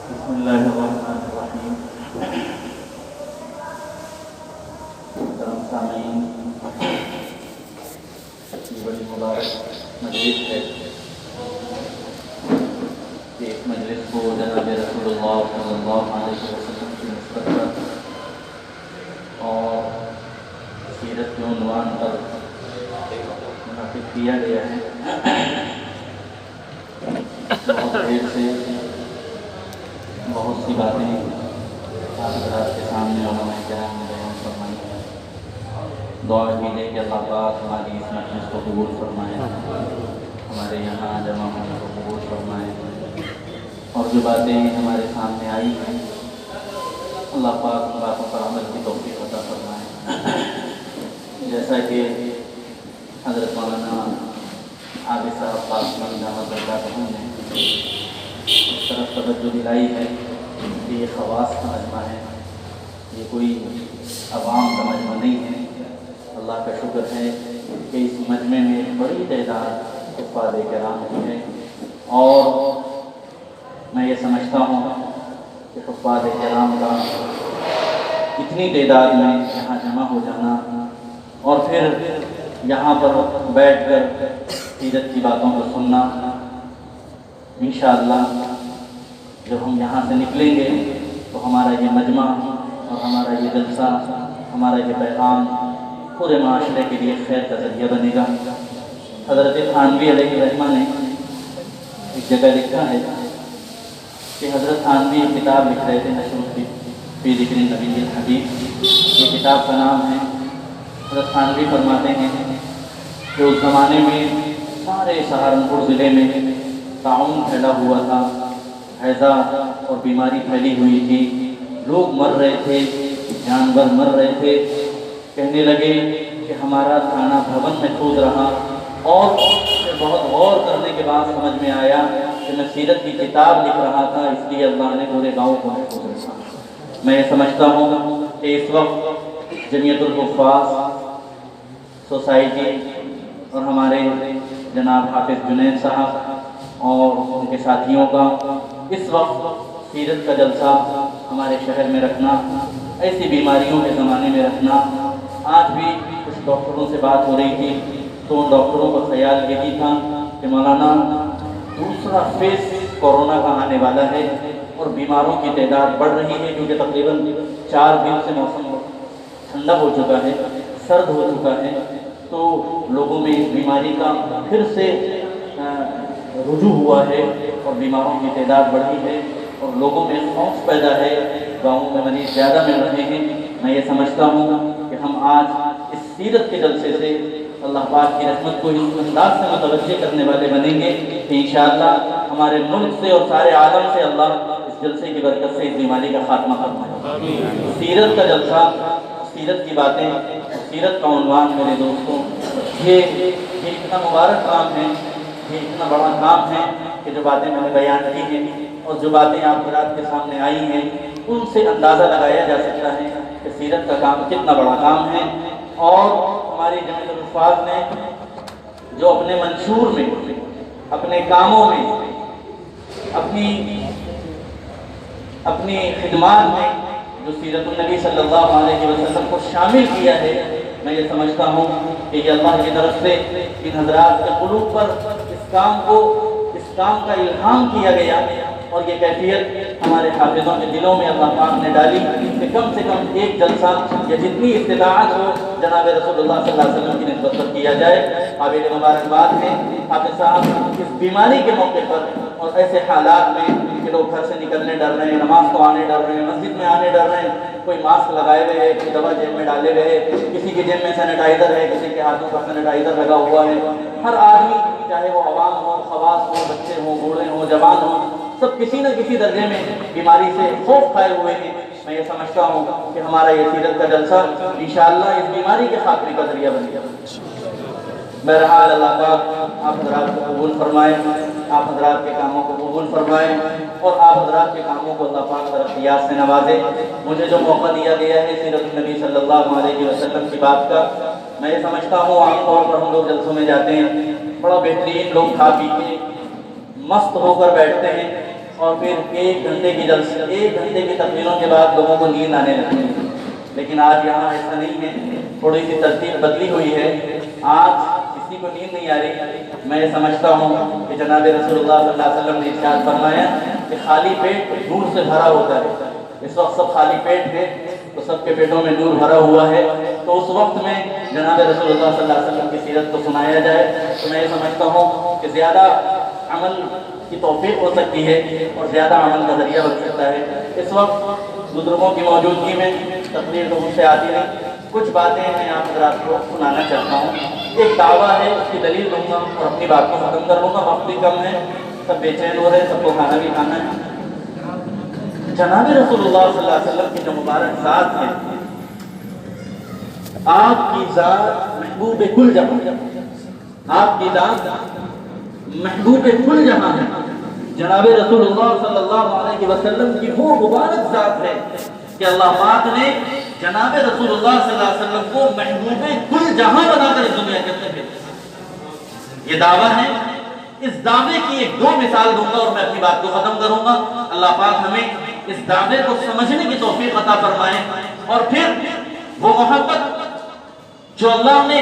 بسم اللہ الرحمن الرحیم۔ محترم سامعین، یہ بڑی مبارک مجلس ہے کہ اس مجلس کو جناب رسول اللہ صلی اللہ علیہ وسلم کی نسبت پر اور سیرت کے عنوان پر منعقد کیا گیا ہے۔ بہت دیر سے بہت سی باتیں آپ حضرات کے سامنے علماء کرام نے بیان فرمائی ہیں۔ دعا کیجیے کہ اللہ پاک ہماری اس مجلس کو قبول فرمائے، ہمارے یہاں جمع ہونے کو قبول فرمائے، اور جو باتیں ہمارے سامنے آئی ہیں اللہ پاک ان باتوں پر عمل کی توفیق عطا فرمائے۔ جیسا کہ حضرت مولانا عابد صاحب قاسمی دامت برکاتہ نے اس طرف توجہ دلائی ہے کہ یہ خواص کا مجمع ہے، یہ کوئی عوام کا مجمع نہیں ہے۔ اللہ کا شکر ہے کہ اس مجمع میں بڑی تعداد حفاظ کرام کی ہے، اور میں یہ سمجھتا ہوں کہ حفاظ کرام کا اتنی تعداد میں یہاں جمع ہو جانا اور پھر یہاں پر بیٹھ کر سیرت کی باتوں کو سننا، انشاءاللہ جب ہم یہاں سے نکلیں گے تو ہمارا یہ مجمع اور ہمارا یہ جلسہ، ہمارا یہ پیغام پورے معاشرے کے لیے خیر کا ذریعہ بنے گا۔ حضرت تھانوی علیہ الرحمہ نے ایک جگہ لکھا ہے کہ حضرت تھانوی ایک کتاب لکھ رہے تھے، نشر فی ذکر نبی الحبیب، یہ کتاب کا نام ہے۔ حضرت تھانوی فرماتے ہیں کہ اس زمانے میں سارے سہارنپور ضلع میں طاعون پھیلا ہوا تھا، ہیضہ اور بیماری پھیلی ہوئی تھی، لوگ مر رہے تھے، جانور مر رہے تھے۔ کہنے لگے کہ ہمارا تھانہ بھون محفوظ رہا، اور پھر بہت غور کرنے کے بعد سمجھ میں آیا کہ میں سیرت کی کتاب لکھ رہا تھا، اس لیے اللہ نے پورے گاؤں کو محفوظ رکھا۔ میں یہ سمجھتا ہوں کہ اس وقت جمعیت الحفاظ سوسائٹی اور ہمارے جناب حافظ جنید صاحب اور ان کے ساتھیوں کا اس وقت سیرت کا جلسہ ہمارے شہر میں رکھنا، ایسی بیماریوں کے زمانے میں رکھنا۔ آج بھی کچھ ڈاکٹروں سے بات ہو رہی تھی تو ان ڈاکٹروں کا خیال یہی تھا کہ مولانا دوسرا فیز کورونا کا آنے والا ہے اور بیماروں کی تعداد بڑھ رہی ہے، کیونکہ تقریباً 4 دن سے موسم ٹھنڈا ہو چکا ہے، سرد ہو چکا ہے، تو لوگوں میں اس بیماری کا پھر سے رجوع ہوا ہے اور بیماروں کی تعداد بڑھی ہے اور لوگوں میں خوف پیدا ہے، گاؤں میں مریض زیادہ مل رہے ہیں۔ میں یہ سمجھتا ہوں کہ ہم آج اس سیرت کے جلسے سے اللہ پاک کی رحمت کو اس انداز سے متوجہ کرنے والے بنیں گے کہ انشاءاللہ ہمارے ملک سے اور سارے عالم سے اللہ اس جلسے کی برکت سے اس بیماری کا خاتمہ فرمائے۔ سیرت کا جلسہ، سیرت کی باتیں، سیرت کا عنوان میرے دوستوں، یہ اتنا مبارک کام ہے، یہ اتنا بڑا کام ہے کہ جو باتیں میں نے بیان کی ہیں اور جو باتیں آپ حضرات کے سامنے آئی ہیں ان سے اندازہ لگایا جا سکتا ہے کہ سیرت کا کام کتنا بڑا کام ہے۔ اور ہماری جمعیت الحفاظ نے جو اپنے منشور میں، اپنے کاموں میں، اپنی خدمات میں جو سیرت النبی صلی اللہ علیہ وسلم کو شامل کیا ہے، میں یہ سمجھتا ہوں کہ یہ اللہ کی طرف سے ان حضرات کے قلوب پر اس کام کا الہام کیا گیا، اور یہ کیفیت ہمارے حافظوں کے دلوں میں اللہ پاک نے ڈالی کہ کم سے کم ایک جلسہ یا جتنی استطاعت ہو جناب رسول اللہ صلی اللہ علیہ وسلم کی نسبت پر کیا جائے۔ قابل مبارکباد ہے حافظ صاحب اس بیماری کے موقع پر اور ایسے حالات میں کہ لوگ گھر سے نکلنے ڈر رہے ہیں، نماز کو آنے ڈر رہے ہیں، مسجد میں آنے ڈر رہے ہیں، کوئی ماسک لگائے ہوئے ہے، کوئی دوا جیب میں ڈالے ہوئے ہے، کسی کی جیب میں سینیٹائزر ہے، کسی کے ہاتھوں پر سینیٹائزر لگا ہوا ہے۔ ہر آدمی چاہے وہ عوام ہو، خواص ہو، بچے ہوں، بوڑھے ہوں، جوان ہوں، سب کسی نہ کسی درجے میں بیماری سے خوف کھائے ہوئے ہیں۔ میں یہ سمجھتا ہوں کہ ہمارا یہ سیرت کا جلسہ انشاءاللہ اس بیماری کے خاتمے کا ذریعہ بنے گا۔ بہرحال اللہ پاک آپ حضرات کو قبول فرمائے، آپ حضرات کے کاموں کو قبول فرمائے، اور آپ حضرات کے کاموں کو اللہ پاک ترقیات سے نوازے۔ مجھے جو موقع دیا گیا ہے سیرت النبی صلی اللہ علیہ وسلم کی بات کا، میں یہ سمجھتا ہوں عام طور پر ہم لوگ جلسوں میں جاتے ہیں، بڑا بہترین لوگ کھا پی کے مست ہو کر بیٹھتے ہیں، اور پھر 1 گھنٹے کی تقریروں کے بعد لوگوں کو نیند آنے لگتی ہے. لیکن آج یہاں ایسا نہیں ہے، تھوڑی سی ترتیب بدلی ہوئی ہے. آج کسی کو نیند نہیں آ رہی. میں سمجھتا ہوں کہ جناب رسول اللہ صلی اللہ علیہ وسلم نے ارشاد فرمایا کہ خالی پیٹ نور سے بھرا ہوتا ہے. اس وقت سب خالی پیٹ تھے تو سب کے پیٹوں میں نور بھرا ہوا ہے. تو اس وقت میں جناب رسول اللہ صلی اللہ علیہ وسلم کی سیرت کو سنایا جائے تو میں یہ سمجھتا ہوں کہ زیادہ عمل کی توفیق ہو سکتی ہے اور زیادہ عمل کا ذریعہ بن سکتا ہے. اس وقت بزرگوں کی موجودگی میں تقریر تو مجھ سے آتی نہیں، کچھ باتیں میں آپ حضرات کو سنانا چاہتا ہوں. ایک دعویٰ ہے، اس کی دلیل دوں گا اور اپنی بات کو ختم کر لوں گا. وقت بھی کم ہے، سب بے چین ہو رہے ہیں، سب کو کھانا بھی کھانا ہے. جناب رسول اللہ صلی اللہ علیہ وسلم کی جو مبارک ذات ہے، آپ کی ذات محبوب کل جہاں، آپ کی ذات محبوب کل جہاں ہے. جناب رسول اللہ صلی اللہ علیہ وسلم کی وہ مبارک ذات ہے کہ اللہ پاک نے جناب رسول اللہ صلی اللہ علیہ وسلم کو محبوب کل جہاں بنا کر اس دنیا کے اندر بھیجا. یہ دعویٰ ہے. اس دعوے کی 1-2 مثال دوں گا اور میں اپنی بات کو ختم کروں گا. اللہ پاک ہمیں اس دعوے کو سمجھنے کی توفیق عطا فرمائے اور پھر وہ محبت جو اللہ نے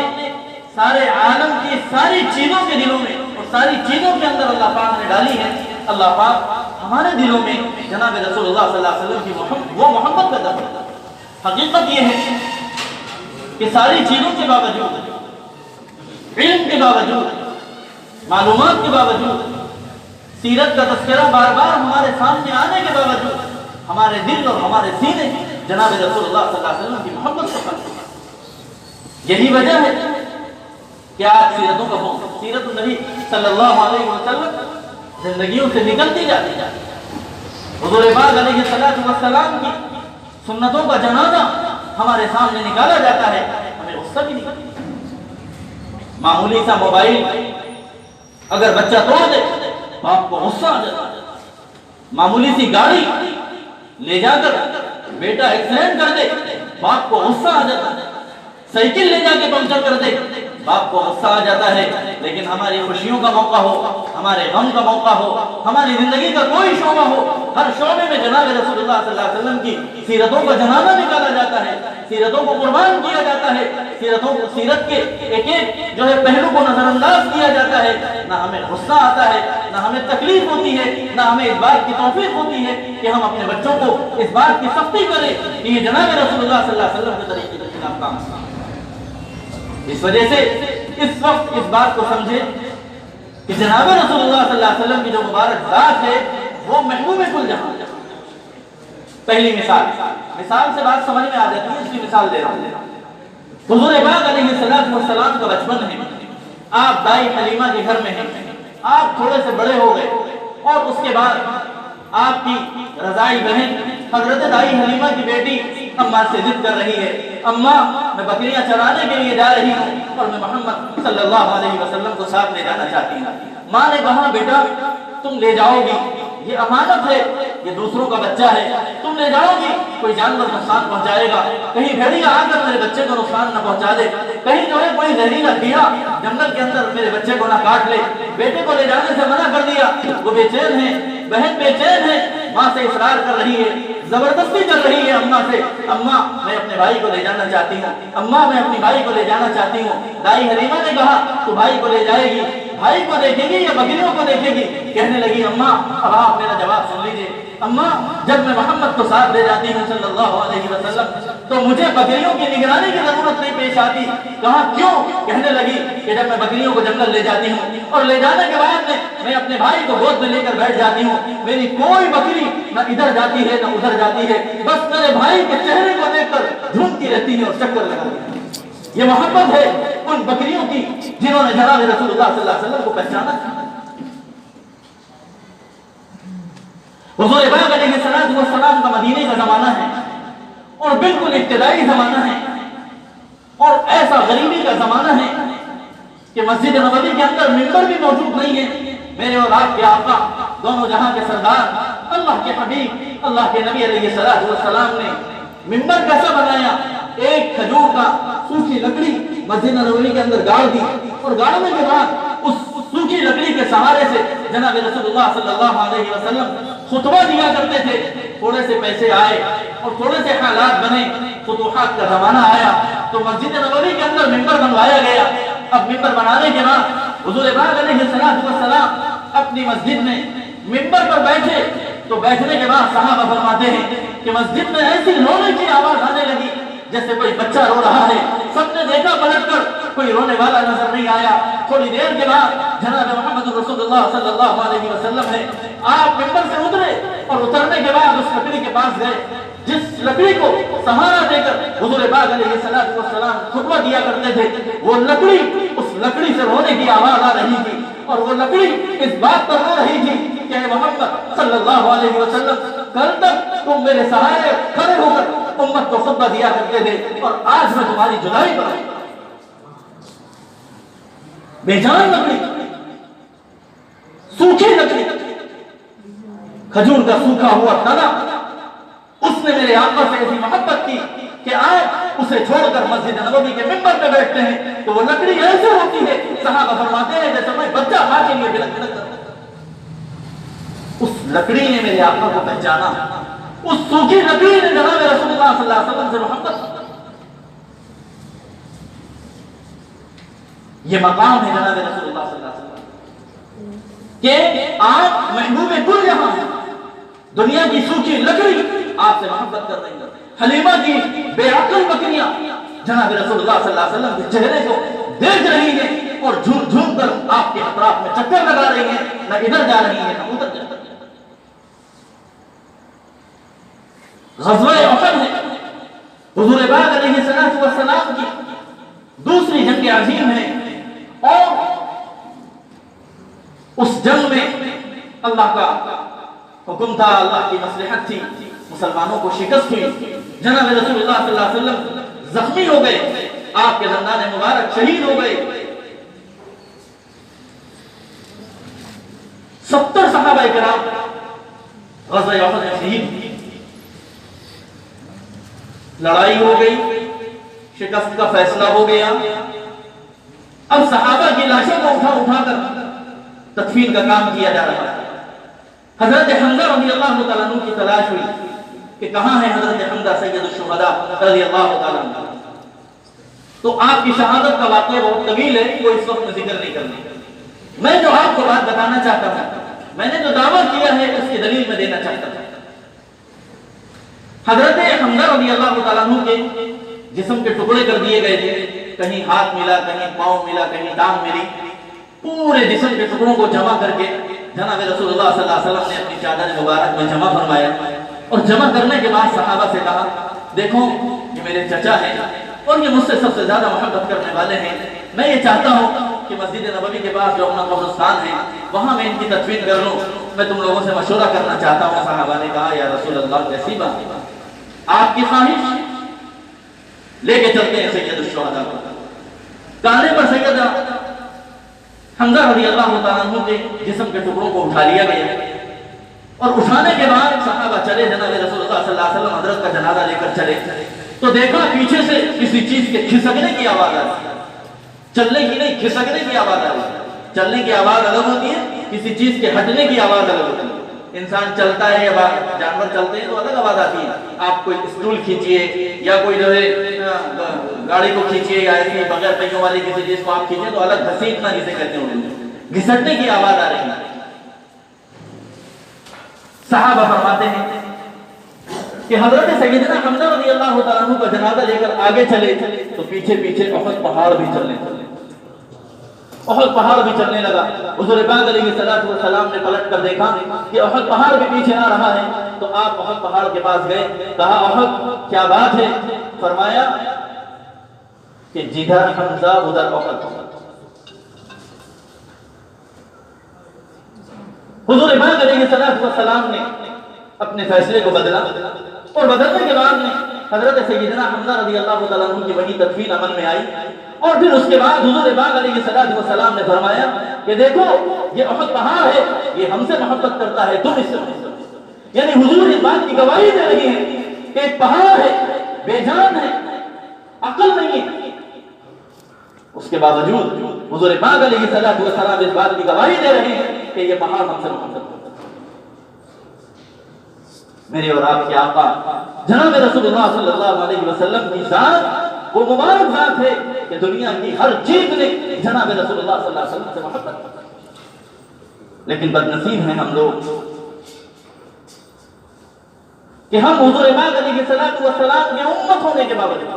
سارے عالم کی ساری چیزوں کے دلوں میں اور ساری چیزوں کے اندر اللہ پاک نے ڈالی ہے، اللہ پاک ہمارے دلوں میں جناب رسول اللہ صلی اللہ علیہ وسلم کی وہ محبت پیدا کرتا ہے. حقیقت یہ ہے کہ ساری چیزوں کے باوجود، علم کے باوجود، معلومات کے باوجود، سیرت کا تذکرہ بار بار ہمارے سامنے آنے کے باوجود ہمارے دل اور ہمارے سینے جناب رسول اللہ صلی اللہ علیہ وسلم کی محبت سے بھرے. یہی وجہ ہے کہ آج سیرتوں کا سیرت النبی صلی اللہ علیہ وسلم زندگیوں سے نکلتی جاتی ہے. حضور پاک علیہ السلام کی سنتوں کا جنازہ ہمارے سامنے نکالا جاتا ہے، ہمیں غصہ بھی نکلتا ہے. معمولی سا موبائل اگر بچہ توڑ دے باپ کو غصہ آ جاتا ہے. معمولی سی گاڑی لے جا کر بیٹا ایکسیڈنٹ کر دے باپ کو غصہ آ جاتا ہے. سائیکل لے جا کے پنکچر کر دے باپ کو غصہ آ جاتا ہے. لیکن ہماری خوشیوں کا موقع ہو، ہمارے غم کا موقع ہو، ہماری زندگی کا کوئی شعبہ ہو، ہر شعبے میں جناب رسول اللہ صلی اللہ علیہ وسلم کی سیرتوں کا جنازہ نکالا جاتا ہے، سیرتوں کو قربان کیا جاتا ہے، سیرت کے ایک ایک جو ہے پہلو کو نظر انداز کیا جاتا ہے. نہ ہمیں غصہ آتا ہے، نہ ہمیں تکلیف ہوتی ہے، نہ ہمیں اس بات کی توفیق ہوتی ہے کہ ہم اپنے بچوں کو اس بات کی سختی کریں کہ یہ جناب رسول اللہ صلی اللہ علیہ وسلم کے طریقے کے خلاف کام کریں. اس وجہ سے اس وقت اس بات کو سمجھے کہ جناب رسول اللہ صلی اللہ علیہ وسلم کی جو مبارک ذات ہے وہ محبوب کل جہاں. پہلی مثال سے بات سمجھ میں آ جاتی ہے، اس کی مثال دے رہا ہوں. حضور پاک علیہ السلام کا بچپن ہے، آپ دائی حلیمہ کے گھر میں ہیں، آپ تھوڑے سے بڑے ہو گئے اور اس کے بعد آپ کی رضائی بہن حضرت دائی حلیمہ کی بیٹی اماں سے ضد کر رہی ہے، اماں میں بکریاں چرانے کے لیے جا رہی ہوں اور میں محمد صلی اللہ علیہ وسلم کو ساتھ لے جانا چاہتی ہوں. ماں نے کہا بیٹا تم لے جاؤ گی، یہ امانت ہے، یہ دوسروں کا بچہ ہے، تم لے جاؤ گی کوئی جانور نقصان پہنچائے گا، کہیں بھیڑیا آ کر میرے بچے کو نقصان نہ پہنچا دے، کہیں جو ہے کوئی زہریلا کیڑا جنگل کے اندر میرے بچے کو نہ کاٹ لے. بیٹے کو لے جانے سے منع کر دیا. وہ بے چین ہے، بہن بے چین ہے، ماں سے اصرار کر رہی ہے، زبردستی کر رہی ہے اماں سے، اماں میں اپنے بھائی کو لے جانا چاہتی ہوں، اماں میں اپنی بھائی کو لے جانا چاہتی ہوں. دائی حلیمہ نے کہا تو بھائی کو لے جائے گی، بھائی کو دیکھے گی یا بکریوں کو دیکھے گی؟ کہنے لگی اماں اب آپ میرا جواب سن لیجئے، اماں جب میں محمد کو ساتھ لے جاتی ہوں صلی اللہ علیہ وسلم تو مجھے بکریوں کی نگرانی کی ضرورت نہیں پیش آتی. کہا کیوں؟ کہنے لگی کہ جب میں بکریوں کو جنگل لے جاتی ہوں اور لے جانے کے بعد میں اپنے بھائی کو گود میں لے کر بیٹھ جاتی ہوں، میری کوئی بکری نہ ادھر جاتی ہے نہ ادھر جاتی ہے، بس میرے بھائی کے چہرے کو دیکھ کر جھومتی رہتی ہے اور چکر لگاتی ہے. یہ محبت ہے ان بکریوں کی جنہوں نے جناب رسول اللہ صلی اللہ علیہ وسلم کو پہچانا تھا. حضور پاک علیہ السلام کا مدینے کا زمانہ ہے اور بالکل ابتدائی زمانہ ہے اور ایسا غریبی کا زمانہ ہے کہ مسجد نبوی کے اندر ممبر بھی موجود نہیں ہے. میرے اور آپ کے آقا دونوں جہاں کے سردار اللہ کے حبیب اللہ کے نبی علیہ السلام نے ممبر کیسا بنایا؟ ایک کھجور کا سوکھی لکڑی مسجد نبوی کے اندر گاڑ دی اور گاڑنے کے بعد اس سوکھی لکڑی کے سہارے سے جناب رسول اللہ صلی اللہ علیہ وسلم خطبہ دیا کرتے تھے، تھوڑے سے پیسے آئے اور تھوڑے سے حالات بنے، فتوحات کا زمانہ آیا تو مسجد نبوی کے اندر ممبر بنوایا گیا۔ اب ممبر بنانے کے بعد حضور پاک علیہ السلام اپنی مسجد میں ممبر پر بیٹھے تو بیٹھنے کے بعد صحابہ فرماتے ہیں کہ مسجد میں ایسی رونے کی آواز آنے لگی جیسے کوئی بچہ رو رہا ہے۔ سب نے دیکھا پلٹ کر، کوئی رونے والا نظر نہیں آیا۔ تھوڑی دیر کے بعد جناب محمد رسول اللہ صلی اللہ علیہ وسلم نے آپ ممبر سے اترے اور اترنے کے بعد اس لکڑی کے پاس گئے جس لکڑی کو سہارا دے کر حضور پاک علیہ السلام خطبہ دیا کرتے تھے، وہ لکڑی، اس لکڑی سے رونے کی آواز آ رہی تھی اور وہ لکڑی اس بات پر رو رہی تھی کہ اے محمد صلی اللہ علیہ وسلم، کل تک تم میرے سہارے کھڑے ہو کر امت کو خطبہ دیا کرتے تھے اور آج میں تمہاری جدائی پر آئی۔ بے جان لکڑی، سوکھی لکڑی، کھجور کا سوکھا ہوا تنا، اس نے میرے آقا سے ایسی محبت کی کہ آج اسے چھوڑ کر مسجد نبوی کے ممبر پہ بیٹھتے ہیں تو وہ لکڑی ایسے ہوتی ہے، صحابہ فرماتے ہیں جیسے میں بچہ ماں کے لیے بلک بلک کرتا۔ اس لکڑی نے میرے آقا کو پہچانا، اس سوکھی لکڑی نے جناب رسول اللہ صلی اللہ علیہ وسلم سے محبت۔ یہ مقام ہے جناب رسول اللہ صلی اللہ علیہ وسلم کہ آپ محبوب کل یہاں ہیں، دنیا کی سوکھی لکڑی آپ سے محبت کر رہی ہے۔ حلیمہ کی بے عقل بکریاں جناب رسول اللہ صلی اللہ علیہ وسلم کے چہرے کو دیکھ رہی ہیں اور جھوم جھوم کر آپ کے اطراف میں چکر لگا رہی ہیں، نہ ادھر جا رہی ہیں نہ ادھر جا رہی ہیں۔ غزوہ احد ہے، حضور پاک علیہ السلام کی دوسری جنگ عظیم ہے اور اس جنگ میں اللہ کا حکم تھا، اللہ کی مصلحت تھی، مسلمانوں کو شکست ہوئی، جناب رسول اللہ صلی اللہ علیہ وسلم زخمی ہو گئے، آپ کے دندان مبارک شہید ہو گئے، 70 صحابہ کرام غزوہ احد میں شہید۔ لڑائی ہو گئی، شکست کا فیصلہ ہو گیا، اب صحابہ کی لاشوں کو اٹھا کر تدفین کا کام کیا جا رہا ہے۔ حضرت حمزہ رضی اللہ تعالیٰ عنہ کی تلاش ہوئی کہ کہاں ہے حضرت حمزہ سید الشہداء رضی اللہ تعالیٰ عنہ۔ تو آپ کی شہادت کا واقعہ بہت طویل ہے، وہ اس وقت میں ذکر نہیں کرنے۔ میں جو آپ کو بات بتانا چاہتا ہوں، میں نے جو دعویٰ کیا ہے اس کی دلیل میں دینا چاہتا ہوں۔ حضرت حمزہ رضی اللہ تعالیٰ عنہ کے جسم کے ٹکڑے کر دیے گئے تھے، کہیں ہاتھ ملا، کہیں پاؤں ملا، کہیں ٹانگ ملی، پورے جسم کے ٹکڑوں کو جمع کر کے جناب رسول اللہ صلی اللہ علیہ وسلم نے اپنی چادر مبارک میں جمع فرمایا اور جمع کرنے کے بعد صحابہ سے کہا، دیکھو یہ میرے چچا ہیں اور یہ مجھ سے سب سے زیادہ محبت کرنے والے ہیں، میں یہ چاہتا ہوں کہ مسجد نبوی کے پاس جو اپنا قبرستان ہے وہاں میں ان کی تدفین کر لوں، میں تم لوگوں سے مشورہ کرنا چاہتا ہوں۔ صحابہ نے کہا، یا رسول اللہ کیسی بات ہے، آپ کی خواہش، لے کے چلتے ہیں سید الشہداء کو۔ کانے پر سید حمزہ رضی اللہ تعالیٰ عنہ کے جسم کے ٹکڑوں کو اٹھا لیا گیا اور اٹھانے کے بعد صحابہ چلے، جناب رسول اللہ صلی اللہ علیہ وسلم حضرت کا جنازہ لے کر چلے تو دیکھا پیچھے سے کسی چیز کے کھسکنے کی آواز آ رہی ہے، چلنے کی نہیں، کھسکنے کی آواز آ رہی ہے۔ چلنے کی آواز الگ ہوتی ہے، کسی چیز کے ہٹنے کی آواز الگ ہوتی ہے۔ انسان چلتا ہے یا جانور چلتے ہیں تو الگ آواز آتی ہے، آپ کوئی اسٹول کھینچیے یا کوئی جو ہے گاڑی کو کھینچیے یا ایسی بغیر پہیوں والی کسی چیز کو آپ کھینچیں تو الگ گھسیٹنا جسے کہتے ہیں، گھسٹنے کی آواز آ رہی ہے۔ صحابہ فرماتے ہیں کہ حضرت سیدنا حمزہ رضی اللہ تعالیٰ عنہ کا جنازہ لے کر آگے چلے تو پیچھے پیچھے احد پہاڑ بھی چلنے لگے، احد پہاڑ بھی چلنے لگا۔ حضور پاک علیہ السلام نے پلٹ کر دیکھا کہ احد پہاڑ بھی پیچھے آ رہا ہے تو آپ احد پہاڑ کے پاس گئے، کہا احد کیا بات ہے؟ فرمایا کہ جدھر حمزہ ادھر احد۔ حضور پاک علیہ السلام نے اپنے فیصلے کو بدلا اور بدلنے کے بعد میں حضرت سیدنا حمزہ رضی اللہ تعالیٰ عنہ کی وہی تدفین عمل میں آئی اور پھر اس کے بعد حضور پاک علیہ السلام نے فرمایا کہ دیکھو یہ احد پہاڑ ہے، یہ ہم سے محبت کرتا ہے، تم اس سے محبت کرتا ہے۔ یعنی حضور اس بات کی گواہی دے رہی ہے کہ ایک پہاڑ ہے، بے جان ہے، عقل نہیں ہے، اس کے باوجود حضور پاک علیہ السلام اس بات کی گواہی دے رہے ہیں کہ یہ پہاڑ ہم سے محبت کرتا ہے۔ میرے اور آپ کے آقا جناب رسول اللہ صلی اللہ علیہ وسلم کی ذات وہ مبارک ذات ہے کہ دنیا کی ہر چیز نے جناب رسول اللہ صلی اللہ علیہ وسلم سے محبت کی، لیکن بدنصیب ہیں ہم لوگ کہ ہم حضور پاک علیہ السلام کے امت ہونے کے باوجود،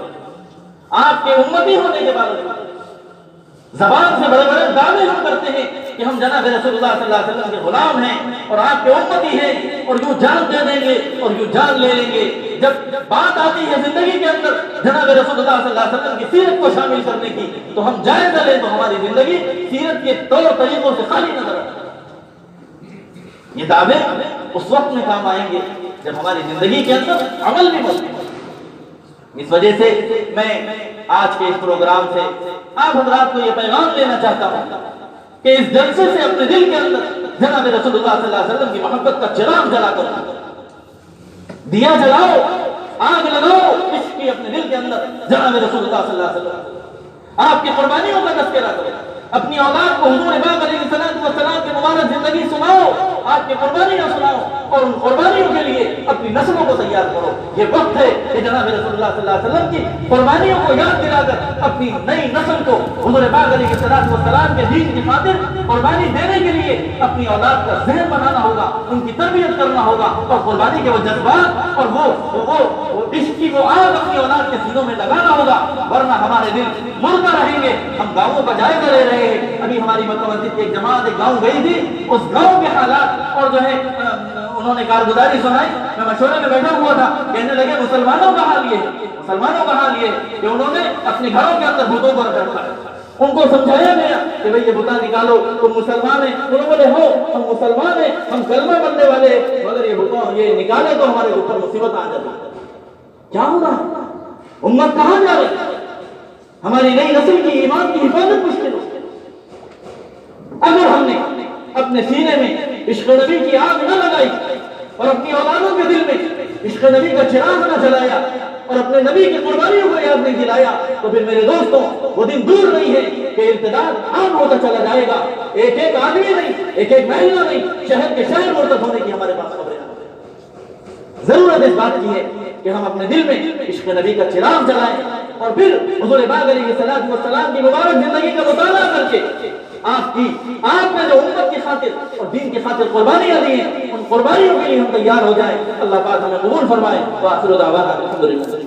آپ کے امتی ہونے کے باوجود زبان سے بڑے بڑے دعوے ہم کرتے ہیں کہ ہم جناب رسول اللہ صلی اللہ علیہ وسلم کے غلام ہیں اور آپ کے امتی ہیں، اور یوں جان دے دیں گے اور یوں جان لے لیں گے۔ جب بات آتی ہے زندگی کے اندر جناب رسول اللہ صلی اللہ علیہ وسلم کی سیرت کو شامل کرنے کی تو ہم جائزہ لیں تو ہماری زندگی سیرت کے طور طریقوں سے خالی نظر آتی ہے۔ یہ دعوے اس وقت میں کام آئیں گے جب ہماری زندگی کے اندر عمل بھی موجود ہے۔ اس وجہ سے میں آج کے اس پروگرام سے آپ حضرات کو یہ پیغام لینا چاہتا ہوں کہ اس جلسے سے اپنے دل کے اندر جناب رسول اللہ صلی اللہ علیہ وسلم کی محبت کا چراغ جلا کر دیا جلاؤ، آگ لگاؤ عشق کی اپنے دل کے اندر جناب رسول اللہ صلی اللہ علیہ وسلم۔ آپ کی قربانیوں کا تذکرہ کرو، اپنی اولاد کو حضور پاک علیہ السلام کے مبارک زندگی سناؤ، آپ کی قربانیاں سناؤ، اور ان قربانیوں کے لیے اپنی نسلوں کو تیار کرو۔ یہ وقت ہے کہ جناب رسول اللہ صلی اللہ علیہ وسلم کی قربانیوں کو یاد دلا کر اپنی نئی نسل کو حضور پاک علیہ السلام کے دین کی خاطر قربانی دینے کے لیے اپنی اولاد کا ذہن بنانا ہوگا، ان کی تربیت کرنا ہوگا، اور قربانی کے وہ جذبات اور وہ عشق کی وہ آگ اپنی اولاد کے سینوں میں لگانا ہوگا، ورنہ ہمارے دل مردہ رہیں گے۔ ہم گاؤں کا جائزہ لے رہے ہیں، ابھی ہماری مکہ مسجد کی ایک جماعت ایک گاؤں گئی تھی، اس گاؤں کے حالات اور جو ہے انہوں نے کارگزاری سنائی، میں مشورے میں بیٹھا ہوا تھا، کہنے لگے مسلمانوں کا حال یہ ہے، مسلمانوں کا حال یہ ہے کہ انہوں نے اپنے گھروں کے اندر بتوں کو رکھا ہے۔ ان کو سمجھایا گیا کہ بھئی یہ بتا نکالو، تم مسلمان ہیں، انہوں بولے ہو ہم مسلمان ہیں، ہم کلمہ پڑھنے والے ہیں، مگر یہ بتوں یہ نکالے تو ہمارے اوپر مصیبت آ جاتی ہے۔ کیا ہوگا؟ امت کہاں جا رہی ہے؟ ہماری نئی نسل کی ایمان کی حفاظت مشکل ہو۔ اگر ہم نے اپنے سینے میں عشق نبی کی آگ نہ لگائی اور اپنی اولادوں کے دل میں عشق نبی کا چراغ نہ جلایا اور اپنے نبی کی قربانیوں کو یاد نہیں دلایا تو پھر میرے دوستوں وہ دن دور نہیں ہے کہ ارتداد عام ہوتا چلا جائے گا۔ ایک ایک آدمی نہیں، ایک ایک مہینہ نہیں، شہر کے شہر مرتد ہونے کی ہمارے پاس خبریں۔ ضرورت اس بات کی ہے کہ ہم اپنے دل میں عشق نبی کا چراغ جلائیں اور پھر حضور پاک علیہ السلام کی مبارک زندگی کا مطالعہ کر کے آپ نے جو امت کی خاطر اور دین کی خاطر قربانیاں دی ہیں ان قربانیوں کے لیے ہم تیار ہو جائیں۔ اللہ پاک ہمیں قبول فرمائے۔ وآخر دعوانا الحمدللہ۔